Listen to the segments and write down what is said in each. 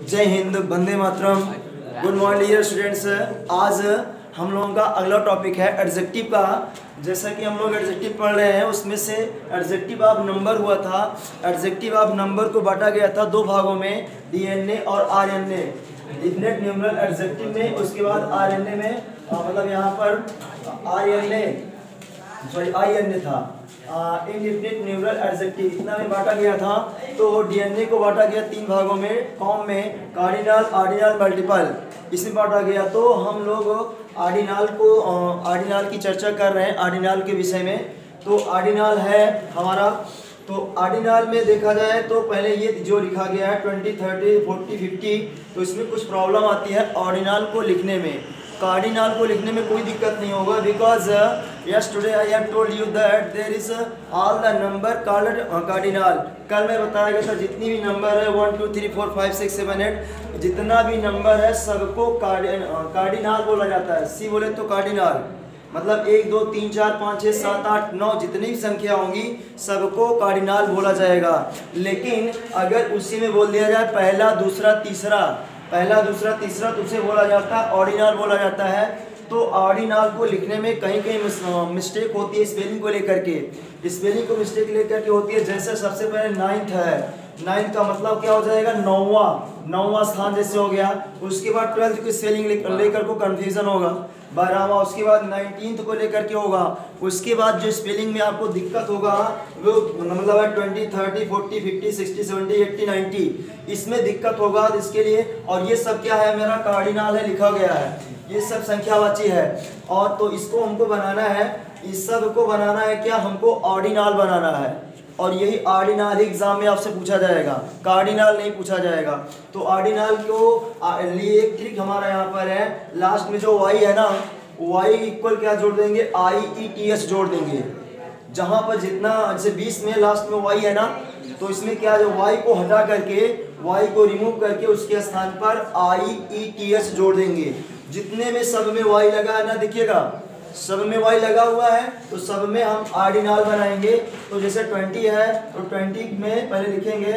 जय हिंद, वंदे मातरम। Good morning dear students. आज हम लोगों का अगला टॉपिक है एडजेक्टिव का। जैसा कि हम लोग एडजेक्टिव पढ़ रहे हैं, उसमें से एडजेक्टिव ऑफ नंबर हुआ था। एडजेक्टिव ऑफ नंबर को बांटा गया था दो भागों में, डीएनए और आरएनए। डिफिनेट न्यूमरल एडजेक्टिव में, उसके बाद आरएनए में, मतलब यहाँ पर आईएनए था, इनडिफिनिट न्यूमरल एडजेक्टिव, इतना में बांटा गया था। तो डीएनए को बांटा गया तीन भागों में, कॉम में, कार्डिनल, ऑर्डिनल, मल्टीपल, इसमें बांटा गया। तो हम लोग ऑर्डिनल की चर्चा कर रहे हैं, ऑर्डिनल के विषय में। तो ऑर्डिनल है हमारा, तो ऑर्डिनल में देखा जाए तो पहले ये जो लिखा गया है 20, 30, 40, 50, तो इसमें कुछ प्रॉब्लम आती है ऑर्डिनल को लिखने में। कार्डिनल को लिखने में कोई दिक्कत नहीं होगा, because yesterday I have told you that there is all the number called cardinal. कल मैं बताया गया था जितनी भी नंबर है 1 2 3 4 5 6 7 8, जितना भी नंबर है सबको कार्डिनल बोला जाता है। सी बोले तो कार्डिनल, मतलब 1 2 3 4 5 6 7 8 9 जितनी भी संख्या होंगी सबको कार्डिनल बोला जाएगा। लेकिन अगर उसी में बोल दिया जाए पहला दूसरा तीसरा तो उसे बोला जाता है ऑर्डिनल बोला जाता है। तो ऑर्डिनल को लिखने में कहीं कहीं मिस्टेक होती है स्पेलिंग को लेकर के। स्पेलिंग को मिस्टेक लेकर के होती है। जैसे सबसे पहले नाइन्थ है, नाइन्थ का मतलब क्या हो जाएगा, नौवां स्थान जैसे हो गया। उसके बाद 12th की स्पेलिंग लेकर को कंफ्यूजन होगा, 12वां। उसके बाद 19th को लेकर के होगा। उसके बाद जो स्पेलिंग में आपको दिक्कत होगा वो मतलब है 20, 30, 40, 50, 60, 70, 80, 90, इसमें दिक्कत होगा इसके लिए। और ये सब क्या है, मेरा कार्डिनल है, लिखा गया है, ये सब संख्यावाची है। और तो इसको हमको बनाना है, इस सब को बनाना है क्या, हमको ऑर्डिनल बनाना है। और यही ऑर्डिनल एग्जाम में आपसे पूछा जाएगा, कार्डिनल नहीं पूछा जाएगा। तो ऑर्डिनल को लिए एक ट्रिक हमारा यहाँ पर है, लास्ट में जो y है ना, y इक्वल क्या जोड़ देंगे, IETS जोड़ देंगे। जहाँ पर जितना, जैसे 20 में लास्ट में y है ना, तो इसमें क्या, जो y को हटा करके, y को रिमूव करके उसके स्थान पर IETS जोड़ देंगे। जितने में सब में y लगा है ना, देखिएगा सब में y लगा हुआ है, तो सब में हम ऑर्डिनल बनाएंगे। तो जैसे 20 है तो 20 में पहले लिखेंगे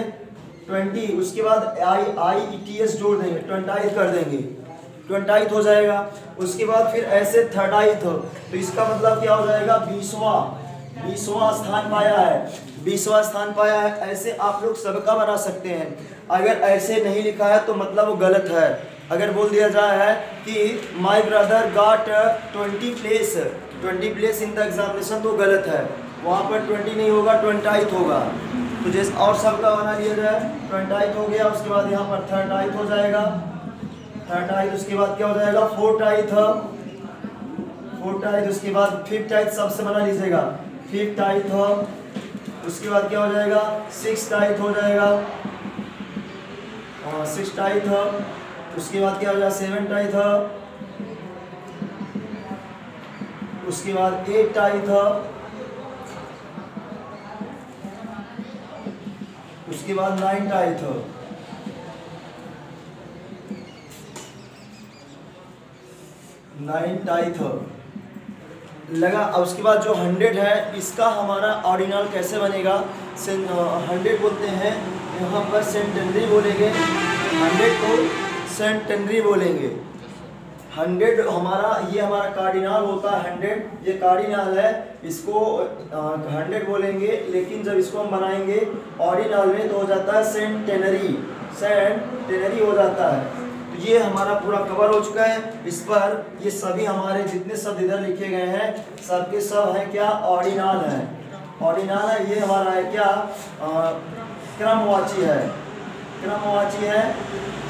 20, उसके बाद IETS जोड़ देंगे, 20th कर देंगे, 20th हो जाएगा। उसके बाद फिर ऐसे 30th, तो इसका मतलब क्या हो जाएगा, 20वां स्थान पाया है, 20वां स्थान पाया है। ऐसे आप लोग सबका बना सकते हैं। अगर ऐसे नहीं लिखा है तो मतलब वो गलत है। अगर बोल दिया जाए है कि my brother got 20 place in the examination, तो गलत है, वहाँ पर 20 नहीं होगा, 20th होगा। तो जैसे और सबका बना लिया जाए, 20th हो गया। उसके बाद यहाँ पर 30th हो जाएगा, 30th। उसके बाद क्या हो जाएगा, 4th, उसके बाद 5th सबसे बना लीजिएगा, 5th। उसके बाद क्या हो जाएगा, 6th हो जाएगा, 6th। उसके बाद क्या हो जाएगा, 7th। उसके बाद 8th। उसके बाद 9th। लगा। अब उसके बाद जो 100 है, इसका हमारा ऑर्डिनल कैसे बनेगा, 100 बोलते हैं, यहाँ पर सेंटेनरी बोलेंगे, 100 को सेंटेनरी बोलेंगे। 100 हमारा, ये हमारा कार्डिनल होता है 100, ये कार्डिनल है, इसको 100 बोलेंगे। लेकिन जब इसको हम बनाएंगे ऑर्डिनल में तो हो जाता है सेंटेनरी हो जाता है। तो ये हमारा पूरा कवर हो चुका है। इस पर ये सभी हमारे जितने शब्द इधर लिखे गए हैं सबके सब है क्या, ऑर्डिनल है, ऑर्डिनल है। ये हमारा है क्या, क्रमवाची है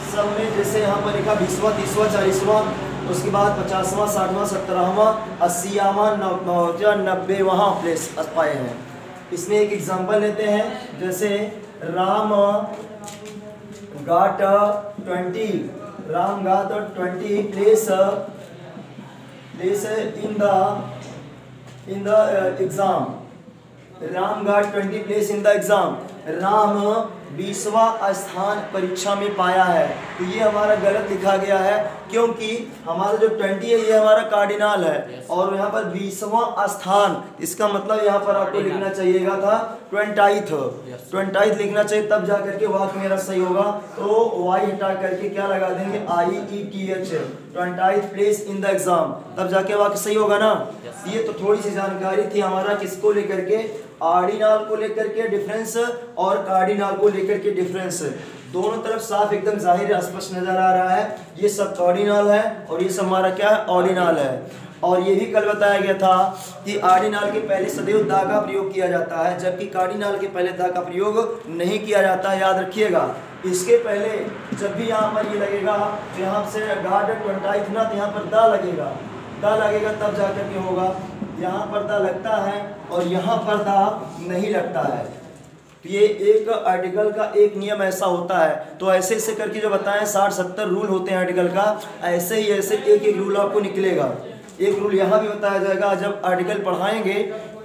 सब में। जैसे यहाँ पर लिखा 20वां, 30वां, 40वां, उसके बाद 50वां, 60वां, 70वां, 80वां, 90वां प्लेस पाए हैं। इसमें एक एग्जांपल लेते हैं, जैसे Ram got 20 place in the exam. Ram got 20 place in the exam. Ram 20वां स्थान परीक्षा में पाया है। तो ये हमारा गलत लिखा गया है, क्योंकि हमारा जो 20 है ये हमारा कार्डिनल है और यहाँ पर 20वां स्थान, इसका मतलब यहाँ पर आपको लिखना चाहिएगा था 20th लिखना चाहिए, तब जा करके वाक्य मेरा सही होगा। तो वाई हटा करके क्या लगा देंगे, IETH, 20th place in the exam, तब जाके वाक्य सही होगा ना। ये तो थोड़ी सी जानकारी थी हमारा किसको लेकर के, ऑर्डिनल को लेकर के डिफरेंस और कार्डिनल को लेकर के डिफरेंस। दोनों तरफ साफ एकदम जाहिर स्पष्ट नजर आ रहा है, ये सब कार्डिनल है और ये सब हमारा क्या है, ऑर्डिनल है। और ये भी कल बताया गया था कि ऑर्डिनल के पहले सदैव दा का प्रयोग किया जाता है, जबकि कार्डिनल के पहले दा का प्रयोग नहीं किया जाता है, याद रखिएगा। इसके पहले जब भी यहाँ पर ये लगेगा तो यहाँ से गार्ड 20th ना, तो यहाँ पर दा लगेगा तब जाकर के होगा। यहाँ पर दा लगता है और यहाँ पर दा नहीं लगता है। तो ये एक आर्टिकल का एक नियम ऐसा होता है। तो ऐसे ऐसे करके जो बताएं 60-70 रूल होते हैं आर्टिकल का, ऐसे ही ऐसे एक एक रूल आपको निकलेगा। एक रूल यहाँ भी बताया जाएगा, जब आर्टिकल पढ़ाएंगे,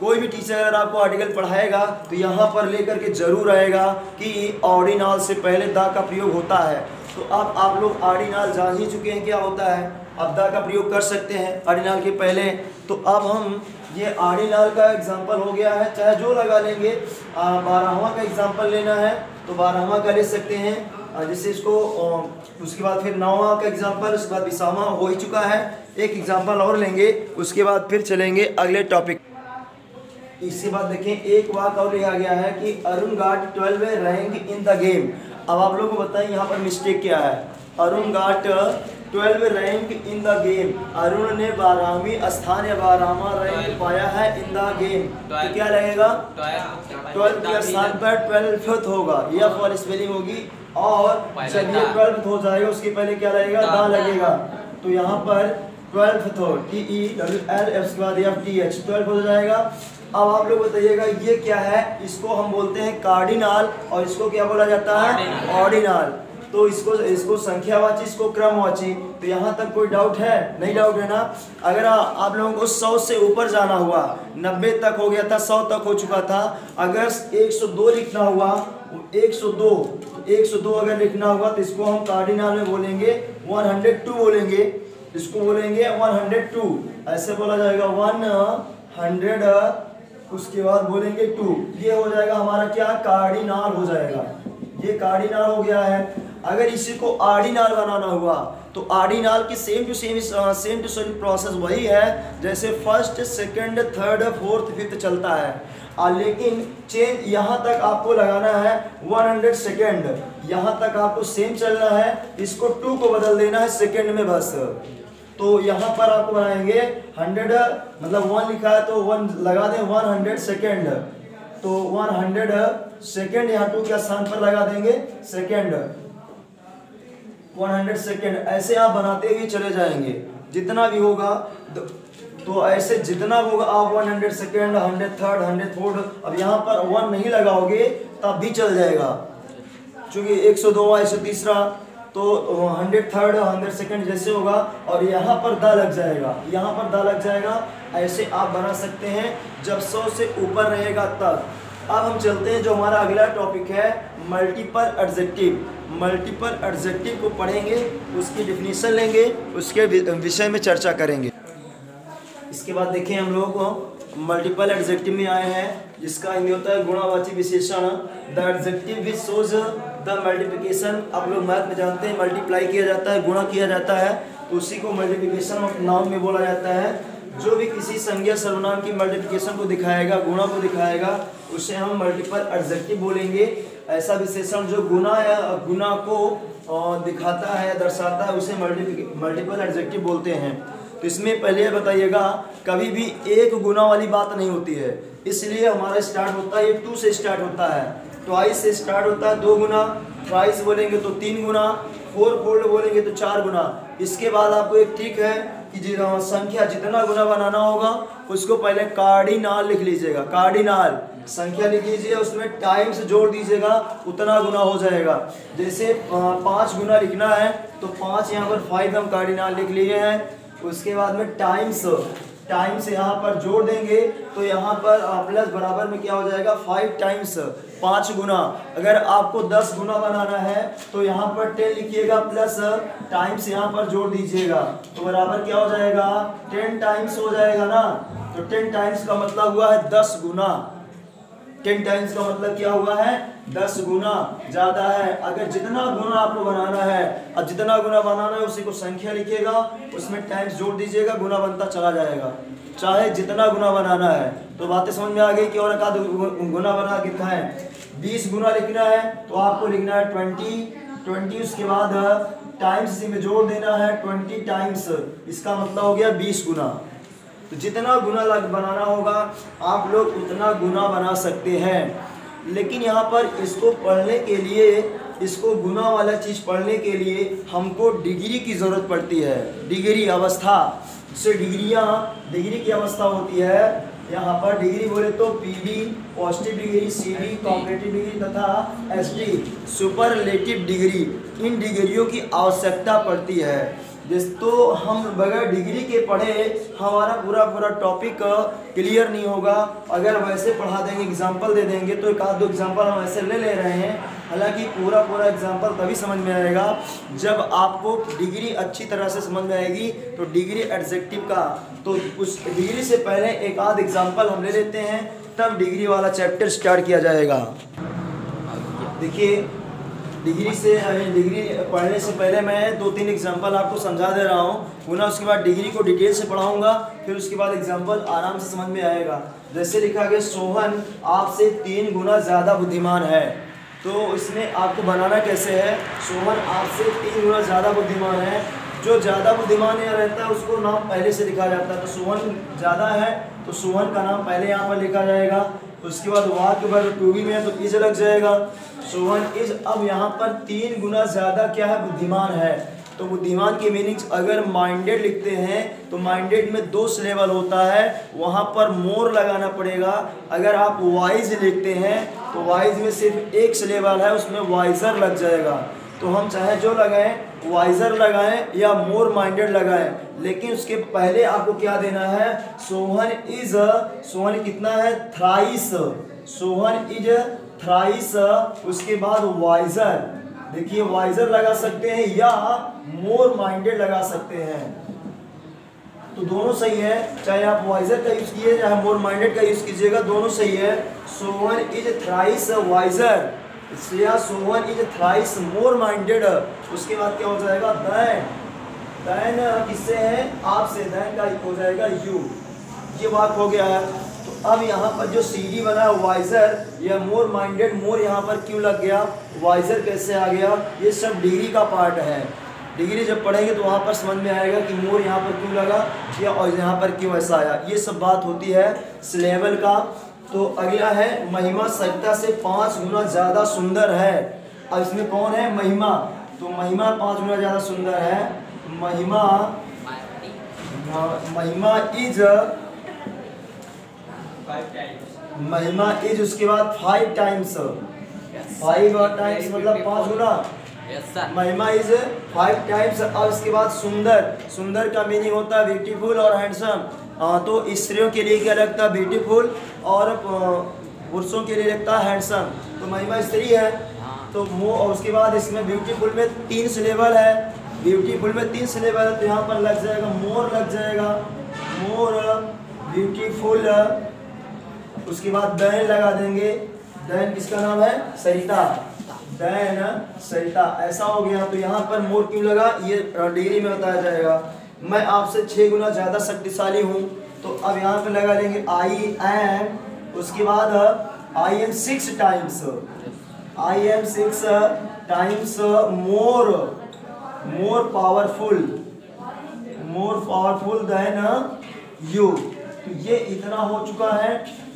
कोई भी टीचर अगर आपको आर्टिकल पढ़ाएगा तो यहाँ पर लेकर के जरूर आएगा कि ऑर्डिनल से पहले दा का प्रयोग होता है। तो अब आप लोग ऑर्डिनल जान ही चुके हैं क्या होता है, अब दा का प्रयोग कर सकते हैं ऑर्डिनल के पहले। तो अब हम ये ऑर्डिनल का एग्जाम्पल हो गया है, चाहे जो लगा लेंगे। 12वां का एग्जाम्पल लेना है तो 12वां का ले सकते हैं, जैसे इसको उसके बाद फिर 9वां का एग्जाम्पल, उसके बाद 20वां हो ही चुका है। एक एग्जाम्पल और लेंगे, उसके बाद फिर चलेंगे अगले टॉपिक। इसके बाद देखें, एक वाक्य और लिया गया है कि Arun got 12th rank in the game. अब आप लोगों को बताएं यहाँ पर मिस्टेक क्या है। Arun got 12th rank in the game, Arun ने 12वीं स्थान या 12वां रैंक पाया है इन द गेम। तो क्या लगेगा, 12 के स्थान पर 12th होगा, यह फॉर स्पेलिंग होगी। और जब ये 12th हो जाएगा उसके पहले क्या लगेगा, दा लगेगा। तो यहाँ पर 12th हो, TEWL, उसके बाद FTH, 12 हो जाएगा। अब आप लोग बताइएगा ये क्या है, इसको हम बोलते हैं कार्डिनल और इसको क्या बोला जाता है, ऑर्डिनल। तो इसको संख्यावाची, इसको क्रमवाची। तो यहाँ तक कोई डाउट है, नहीं डाउट है ना। अगर आप लोगों को 100 से ऊपर जाना हुआ, 90 तक हो गया था, 100 तक हो चुका था, अगर 102 लिखना हुआ, 102 अगर लिखना हुआ तो इसको हम कार्डिनल में बोलेंगे 102 बोलेंगे, इसको बोलेंगे 102, ऐसे बोला जाएगा 100, उसके बाद बोलेंगे 2, ये हो जाएगा हमारा क्या, कार्डिनल हो जाएगा। ये कार्डिनल हो गया है। अगर इसी को ऑर्डिनल बनाना हुआ तो ऑर्डिनल की सेम टू सेम प्रोसेस वही है जैसे first, second, third, fourth, fifth चलता है। लेकिन चेंज यहाँ तक आपको लगाना है 100 सेकेंड, यहाँ तक आपको सेम चलना है, इसको 2 को बदल देना है सेकेंड में बस। तो यहाँ पर आपको बनाएंगे 100, मतलब 1 लिखा है तो 1 लगा दें 100 सेकेंड, तो 100 सेकेंड यहाँ 2 के स्थान पर लगा देंगे सेकेंड, 100 सेकेंड। ऐसे आप बनाते हुए चले जाएंगे, जितना भी होगा तो ऐसे जितना होगा आप 100 सेकेंड, 103rd, 104th। अब यहाँ पर 1 नहीं लगाओगे तब भी चल जाएगा, चूँकि 102वां, 103रा, तो 103rd, 100 सेकेंड जैसे होगा, और यहाँ पर दा लग जाएगा, यहाँ पर दा लग जाएगा। ऐसे आप बना सकते हैं जब 100 से ऊपर रहेगा तब। अब हम चलते हैं, जो हमारा अगला टॉपिक है मल्टीपल एडजेक्टिव। मल्टीपल एडजेक्टिव को पढ़ेंगे, उसकी डिफिनीशन लेंगे, उसके विषय में चर्चा करेंगे। इसके बाद देखें हम लोग मल्टीपल एडजेक्टिव में आए हैं, जिसका हिंदी होता है गुणावाची विशेषण। The adjective which shows the multiplication. आप लोग मैथ में जानते हैं मल्टीप्लाई किया जाता है, गुणा किया जाता है, तो उसी को मल्टीप्लिकेशन ऑफ नाउन में बोला जाता है। जो भी किसी संज्ञा सर्वनाम की मल्टीप्लिकेशन को दिखाएगा, गुणा को दिखाएगा, उसे हम मल्टीपल एडजेक्टिव बोलेंगे। ऐसा विशेषण जो गुणा या गुणा को दिखाता है, दर्शाता है, उसे मल्टीपल एडजेक्टिव बोलते हैं। तो इसमें पहले बताइएगा, कभी भी एक गुना वाली बात नहीं होती है, इसलिए हमारा स्टार्ट होता है, ये 2 से स्टार्ट होता है, ट्वाइस से स्टार्ट होता है 2 गुना, थ्राइस बोलेंगे तो 3 गुना, 4 फोल्ड बोलेंगे तो 4 गुना। इसके बाद आपको एक ट्रिक है कि संख्या जितना गुना बनाना होगा उसको पहले कार्डिनल लिख लीजिएगा, कार्डिनल संख्या लिख लीजिए, उसमें टाइम्स जोड़ दीजिएगा, उतना गुना हो जाएगा। जैसे 5 गुना लिखना है तो 5 यहाँ पर 5 हम कार्डिनल लिख लिए हैं। उसके बाद में टाइम्स टाइम्स यहाँ पर जोड़ देंगे तो यहाँ पर प्लस बराबर में क्या हो जाएगा 5 टाइम्स 5 गुना। अगर आपको 10 गुना बनाना है तो यहाँ पर 10 लिखिएगा प्लस टाइम्स यहाँ पर जोड़ दीजिएगा तो बराबर क्या हो जाएगा 10 टाइम्स हो जाएगा ना। तो 10 टाइम्स का मतलब हुआ है 10 गुना। 10 टाइम्स का मतलब क्या हुआ है 10 गुना ज्यादा है। अगर जितना गुना आपको बनाना है, अब जितना गुना बनाना है उसी को संख्या लिखिएगा, उसमें टाइम्स जोड़ दीजिएगा, गुना बनता चला जाएगा, चाहे जितना गुना बनाना है। तो बातें समझ में आ गई कि और का गुना बना कितना है 20 गुना लिखना है तो आपको लिखना है 20, उसके बाद टाइम्स इसी में जोड़ देना है 20 टाइम्स, इसका मतलब हो गया 20 गुना। तो जितना गुना बनाना होगा आप लोग उतना गुना बना सकते हैं। लेकिन यहाँ पर इसको पढ़ने के लिए, इसको गुना वाला चीज़ पढ़ने के लिए हमको डिग्री की ज़रूरत पड़ती है। डिग्री अवस्था, जिससे डिग्री की अवस्था होती है। यहाँ पर डिग्री बोले तो PD positive degree, CD comparative degree तथा एसडी सुपरलेटिव डिग्री, इन डिग्रियों की आवश्यकता पड़ती है। जिस तो हम बगैर डिग्री के पढ़े हमारा पूरा टॉपिक क्लियर नहीं होगा। अगर वैसे पढ़ा देंगे, एग्जाम्पल दे देंगे तो एक आध दो एग्जाम्पल हम ऐसे ले रहे हैं, हालांकि पूरा एग्जाम्पल तभी समझ में आएगा जब आपको डिग्री अच्छी तरह से समझ में आएगी। तो डिग्री एडजेक्टिव का, तो उस डिग्री से पहले एक आध एग्जाम्पल हम ले लेते हैं, तब डिग्री वाला चैप्टर स्टार्ट किया जाएगा। देखिए डिग्री पढ़ने से पहले मैं 2-3 एग्जाम्पल आपको समझा दे रहा हूँ, पुनः उसके बाद डिग्री को डिटेल से पढ़ाऊंगा, फिर उसके बाद एग्जाम्पल आराम से समझ में आएगा। जैसे लिखा गया सोहन आपसे 3 गुना ज़्यादा बुद्धिमान है, तो इसमें आपको बनाना कैसे है, सोहन आपसे 3 गुना ज़्यादा बुद्धिमान है। जो ज़्यादा बुद्धिमान यहाँ रहता है उसको नाम पहले से लिखा जाता है। तो सोहन ज़्यादा है तो सोहन का नाम पहले यहाँ पर लिखा जाएगा। उसके बाद वाक्य वर्ग टू बी में है तो इज लग जाएगा। सोहन इज, अब यहाँ पर 3 गुना ज़्यादा क्या है, बुद्धिमान है। तो बुद्धिमान की मीनिंग्स अगर माइंडेड लिखते हैं तो माइंडेड में 2 सिलेबल होता है, वहाँ पर मोर लगाना पड़ेगा। अगर आप वाइज लिखते हैं तो वाइज में सिर्फ 1 सिलेबल है, उसमें वाइजर लग जाएगा। तो हम चाहे जो लगाएं, वाइजर लगाएं या मोर माइंडेड लगाएं, लेकिन उसके पहले आपको क्या देना है, सोहन इज, सोहन कितना है थ्राइस, सोहन इज थ्राइस, उसके बाद वाइजर, देखिए वाइजर लगा सकते हैं या मोर माइंडेड लगा सकते हैं, तो दोनों सही है। चाहे आप वाइजर का यूज कीजिए चाहे मोर माइंडेड का यूज कीजिएगा, दोनों सही है। सोहन इज थ्राइस वाइजर, इसलिए Sohan is thrice more minded. उसके बाद क्या हो जाएगा, दैन किससे है, आपसे, दैन का हो जाएगा यू। ये बात हो गया है। तो अब यहाँ पर जो सीडी बना है वाइजर या मोर माइंडेड, मोर यहाँ पर क्यों लग गया, वाइजर कैसे आ गया, ये सब डिग्री का पार्ट है। डिग्री जब पढ़ेंगे तो वहाँ पर समझ में आएगा कि मोर यहाँ पर क्यों लगा या और यहाँ पर क्यों ऐसा आया, ये सब बात होती है सिलेबल का। तो अगला है महिमा सरिता से 5 गुना ज़्यादा सुंदर है। अब इसमें कौन है, महिमा, तो महिमा 5 गुना ज़्यादा सुंदर है। महिमा इज उसके बाद 5 टाइम्स, 5 टाइम्स मतलब 5 गुना। महिमा इज 5 टाइम्स। और इसके बाद सुंदर, सुंदर का मीनिंग होता है ब्यूटीफुल और हैंडसम। तो स्त्रियों के लिए क्या लगता है, ब्यूटीफुल, और पुरुषों के लिए लगता है हैंडसम। तो महिमा स्त्री है तो और उसके बाद इसमें ब्यूटीफुल में 3 सिलेबल है, ब्यूटीफुल में 3 सिलेबल है, तो यहाँ पर लग जाएगा मोर, लग जाएगा मोर ब्यूटीफुल। उसके बाद दैन लगा देंगे, दैन किसका नाम है, सरिता, दैन सरिता, ऐसा हो गया। तो यहाँ पर मोर क्यों लगा ये डिग्री में बताया जाएगा। मैं आपसे 6 गुना ज़्यादा शक्तिशाली हूँ, तो अब यहाँ पे लगा लेंगे आई एम, उसके बाद I am 6 times, I am 6 times more, more powerful than you. तो ये इतना हो चुका है।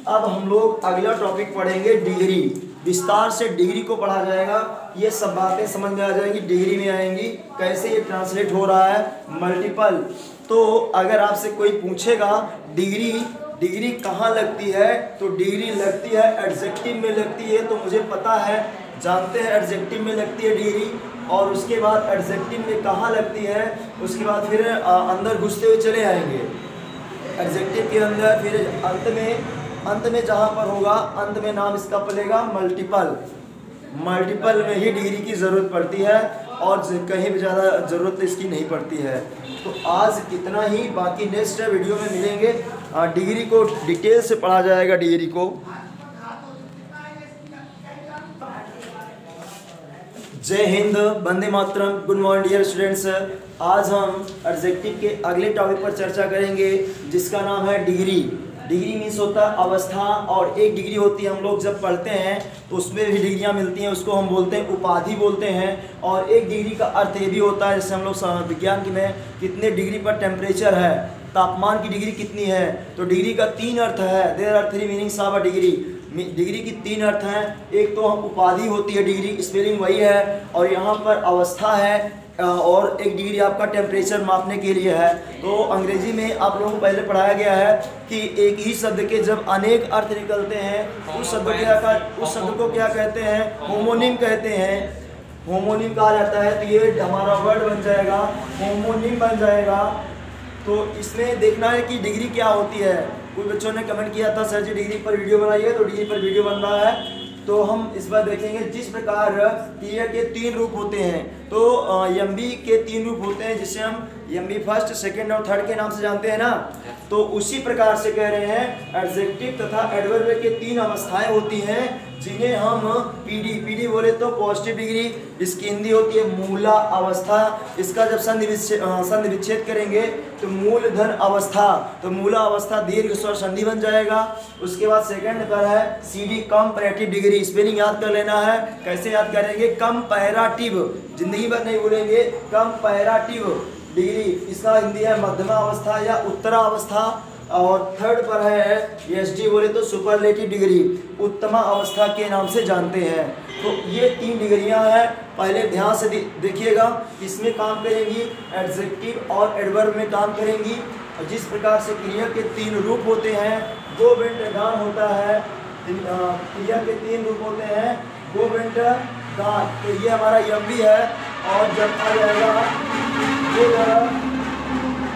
अब हम लोग अगला टॉपिक पढ़ेंगे डिग्री, विस्तार से डिग्री को पढ़ा जाएगा। ये सब बातें समझ में आ जाएंगी, डिग्री में आएंगी, कैसे ये ट्रांसलेट हो रहा है मल्टीपल। तो अगर आपसे कोई पूछेगा डिग्री कहाँ लगती है, तो डिग्री लगती है एडजेक्टिव में लगती है, तो मुझे पता है, जानते हैं एडजेक्टिव में लगती है डिग्री। और उसके बाद एडजेक्टिव में कहाँ लगती है, उसके बाद फिर अंदर घुसते हुए चले आएंगे। एडजेक्टिव के अंदर फिर अंत में जहाँ पर होगा, अंत में नाम इसका पड़ेगा मल्टीपल। मल्टीपल में ही डिग्री की ज़रूरत पड़ती है और कहीं भी ज़्यादा ज़रूरत इसकी नहीं पड़ती है। तो आज कितना ही, बाकी नेक्स्ट वीडियो में मिलेंगे। डिग्री को डिटेल से पढ़ा जाएगा। डिग्री को जय हिंद, वंदे मातरम, गुड मॉर्निंग डियर स्टूडेंट्स। आज हम एडजेक्टिव के अगले टॉपिक पर चर्चा करेंगे जिसका नाम है डिग्री। डिग्री मीन्स होता है अवस्था, और एक डिग्री होती है, हम लोग जब पढ़ते हैं तो उसमें भी डिग्रियां मिलती हैं, उसको हम बोलते हैं उपाधि बोलते हैं। और एक डिग्री का अर्थ ये भी होता है, जैसे हम लोग विज्ञान की में कितने डिग्री पर टेम्परेचर है, तापमान की डिग्री कितनी है। तो डिग्री का 3 अर्थ है, there are 3 meanings of a degree. Degree की 3 अर्थ हैं। एक तो हम उपाधि होती है डिग्री, स्पेलिंग वही है, और यहाँ पर अवस्था है, और एक डिग्री आपका टेम्परेचर मापने के लिए है। तो अंग्रेजी में आप लोगों को पहले पढ़ाया गया है कि एक ही शब्द के जब अनेक अर्थ निकलते हैं उस शब्द को क्या कहते हैं, होमोनिम कहते हैं। होमोनिम कहा जाता है। तो ये हमारा वर्ड बन जाएगा, होमोनिम बन जाएगा। तो इसमें देखना है कि डिग्री क्या होती है। कुछ बच्चों ने कमेंट किया था सर जी डिग्री पर वीडियो बनाइए, तो डिग्री पर वीडियो बन रहा है। तो हम इस बार देखेंगे जिस प्रकार क्रिया के 3 रूप होते हैं। तो एमबी के 3 रूप होते हैं, जिसे हम एमबी फर्स्ट, सेकंड और थर्ड के नाम से जानते हैं ना। तो उसी प्रकार से कह रहे हैं एडजेक्टिव तथा एडवर्ब के 3 अवस्थाएं होती हैं जिन्हें हम पीडी बोले तो पॉजिटिव डिग्री, इसकी हिंदी होती है मूला अवस्था। इसका जब संधि विच्छेद करेंगे तो मूलधन अवस्था, तो मूला अवस्था दीर्घ स्वर संधि बन जाएगा। उसके बाद सेकंड पर है सीडी कंपैरेटिव डिग्री। स्पेलिंग याद कर लेना है। कैसे याद करेंगे, कंपैरेटिव, जिंदगी भर नहीं भूलेंगे, कंपैरेटिव डिग्री। इसका हिंदी है मध्यमा अवस्था या उत्तरा अवस्था। और थर्ड पर है एसडी बोले तो सुपरलेटिव डिग्री, उत्तमा अवस्था के नाम से जानते हैं। तो ये 3 डिग्रियां हैं। पहले ध्यान से देखिएगा, इसमें काम करेंगी, एडजेक्टिव और एडवर्ब में काम करेंगी। और जिस प्रकार से क्रिया के 3 रूप होते हैं, गो वेंट गान होता है। क्रिया के 3 रूप होते हैं, गो वेंट गान। तो ये हमारा एमबी है। और जब आ जाएगा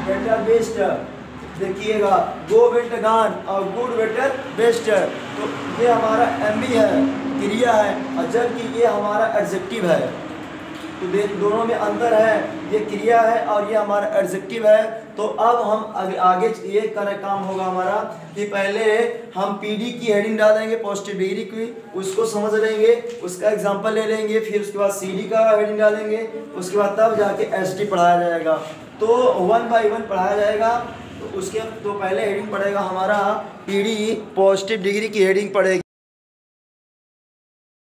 बेटर बेस्ट, देखिएगा गो वेंट गान और गुड बेटर बेस्ट, तो ये हमारा एमबी है, क्रिया है, और जबकि ये हमारा एडजेक्टिव है। तो दोनों में अंतर है, ये क्रिया है और ये हमारा एडजेक्टिव है। तो अब हम आगे ये काम होगा हमारा कि पहले हम पीडी की हेडिंग डालेंगे, पॉजिटिव डिग्री की, उसको समझ लेंगे, उसका एग्जांपल ले लेंगे, फिर उसके बाद सीडी का हेडिंग डालेंगे, उसके बाद तब जाके एसडी पढ़ाया जाएगा। तो 1 बाय 1 पढ़ाया जाएगा। तो उसके तो पहले हेडिंग पड़ेगा हमारा पीडी, पॉजिटिव डिग्री की हेडिंग पड़ेगी।